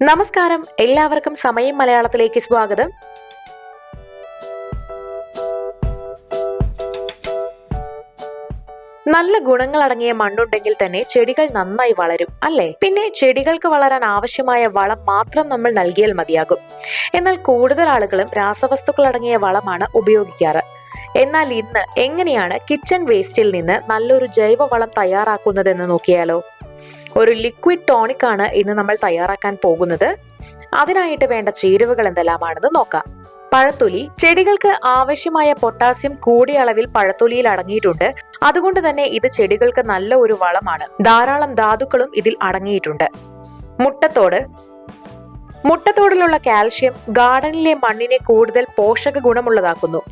നമസ്കാരം, എല്ലാവർക്കും സമയം മലയാളത്തിലേക്ക് സ്വാഗതം. നല്ല ഗുണങ്ങൾ അടങ്ങിയ മണ്ണുണ്ടെങ്കിൽ തന്നെ ചെടികൾ നന്നായി വളരും അല്ലേ? പിന്നെ ചെടികൾക്ക് വളരാൻ ആവശ്യമായ വളം മാത്രം നമ്മൾ നൽകിയാൽ മതിയാകും. എന്നാൽ കൂടുതൽ ആളുകളും രാസവസ്തുക്കൾ അടങ്ങിയ വളമാണ് ഉപയോഗിക്കാറ്. എന്നാൽ ഇന്ന് എങ്ങനെയാണ് കിച്ചൺ വേസ്റ്റിൽ നിന്ന് നല്ലൊരു ജൈവവളം തയ്യാറാക്കുന്നതെന്ന് നോക്കിയാലോ? ഒരു ലിക്വിഡ് ടോണിക് ആണ് ഇന്ന് നമ്മൾ തയ്യാറാക്കാൻ പോകുന്നത്. അതിനായിട്ട് വേണ്ട ചേരുവകൾ എന്തെല്ലാമാണെന്ന് നോക്കാം. പഴത്തൊലി. ചെടികൾക്ക് ആവശ്യമായ പൊട്ടാസ്യം കൂടിയ അളവിൽ പഴത്തൊലിയിൽ അടങ്ങിയിട്ടുണ്ട്. അതുകൊണ്ട് തന്നെ ഇത് ചെടികൾക്ക് നല്ല ഒരു വളമാണ്. ധാരാളം ധാതുക്കളും ഇതിൽ അടങ്ങിയിട്ടുണ്ട്. മുട്ടത്തോട്. മുട്ടത്തോടിലുള്ള കാൽഷ്യം ഗാർഡനിലെ മണ്ണിനെ കൂടുതൽ പോഷക ഗുണമുള്ളതാക്കുന്നു.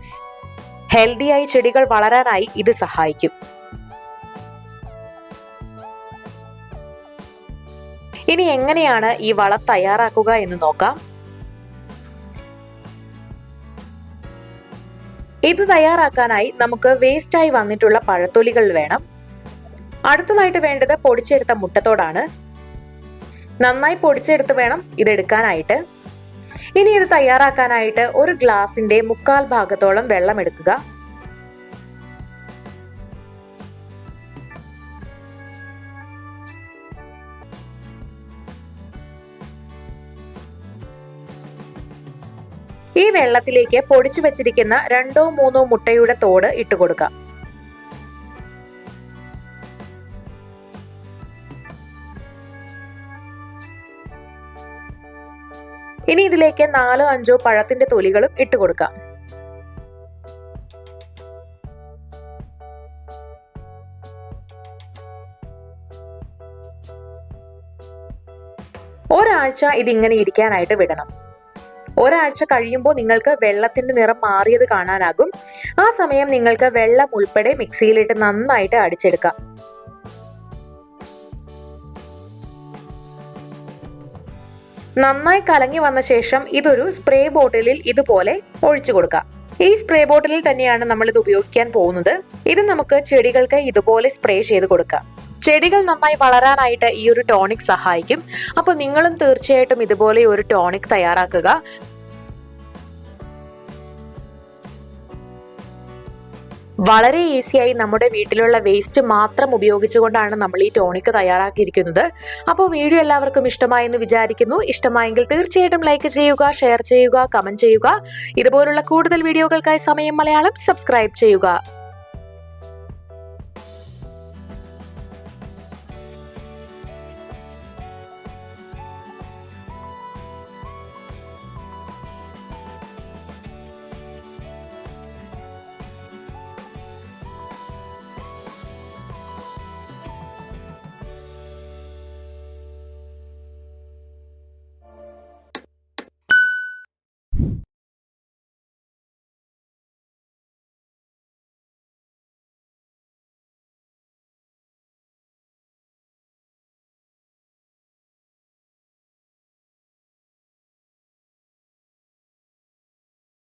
ഹെൽത്തിയായി ചെടികൾ വളരാനായി ഇത് സഹായിക്കും. ഇനി എങ്ങനെയാണ് ഈ വളം തയ്യാറാക്കുക എന്ന് നോക്കാം. ഇത് തയ്യാറാക്കാനായി നമുക്ക് വേസ്റ്റായി വന്നിട്ടുള്ള പഴത്തൊലികൾ വേണം. അടുത്തതായിട്ട് വേണ്ടത് പൊടിച്ചെടുത്ത മുട്ടത്തോടാണ്. നന്നായി പൊടിച്ചെടുത്ത് വേണം ഇതെടുക്കാനായിട്ട്. ഇനി ഇത് തയ്യാറാക്കാനായിട്ട് ഒരു ഗ്ലാസിന്റെ 1/4 ഭാഗത്തോളം വെള്ളം എടുക്കുക. ഈ വെള്ളത്തിലേക്ക് പൊടിച്ചു വെച്ചിരിക്കുന്ന 2-3 മുട്ടയുടെ തോട് ഇട്ടുകൊടുക്കാം. ഇനി ഇതിലേക്ക് 4-5 പഴത്തിന്റെ തൊലികളും ഇട്ടുകൊടുക്കാം. ഒരാഴ്ച ഇതിങ്ങനെ ഇരിക്കാനായിട്ട് വിടണം. ഒരാഴ്ച കഴിയുമ്പോൾ നിങ്ങൾക്ക് വെള്ളത്തിന്റെ നിറം മാറിയത് കാണാനാകും. ആ സമയം നിങ്ങൾക്ക് വെള്ളം ഉൾപ്പെടെ മിക്സിയിലിട്ട് നന്നായിട്ട് അടിച്ചെടുക്കാം. നന്നായി കലങ്ങി വന്ന ശേഷം ഇതൊരു സ്പ്രേ ബോട്ടിലിൽ ഇതുപോലെ ഒഴിച്ചു കൊടുക്കാം. ഈ സ്പ്രേ ബോട്ടിലിൽ തന്നെയാണ് നമ്മൾ ഇത് ഉപയോഗിക്കാൻ പോകുന്നത്. ഇത് നമുക്ക് ചെടികൾക്ക് ഇതുപോലെ സ്പ്രേ ചെയ്ത് കൊടുക്കാം. ചെടികൾ നന്നായി വളരാനായിട്ട് ഈ ഒരു ടോണിക് സഹായിക്കും. അപ്പോൾ നിങ്ങളും തീർച്ചയായിട്ടും ഇതുപോലെ ഒരു ടോണിക് തയ്യാറാക്കുക. വളരെ ഈസിയായി നമ്മുടെ വീട്ടിലുള്ള വേസ്റ്റ് മാത്രം ഉപയോഗിച്ചുകൊണ്ടാണ് നമ്മൾ ഈ ടോണിക് തയ്യാറാക്കിയിരിക്കുന്നത്. അപ്പോൾ വീഡിയോ എല്ലാവർക്കും ഇഷ്ടമായെന്ന് വിചാരിക്കുന്നു. ഇഷ്ടമായെങ്കിൽ തീർച്ചയായിട്ടും ലൈക്ക് ചെയ്യുക, ഷെയർ ചെയ്യുക, കമന്റ് ചെയ്യുക. ഇതുപോലുള്ള കൂടുതൽ വീഡിയോകൾക്കായി സമയം മലയാളം സബ്സ്ക്രൈബ് ചെയ്യുക.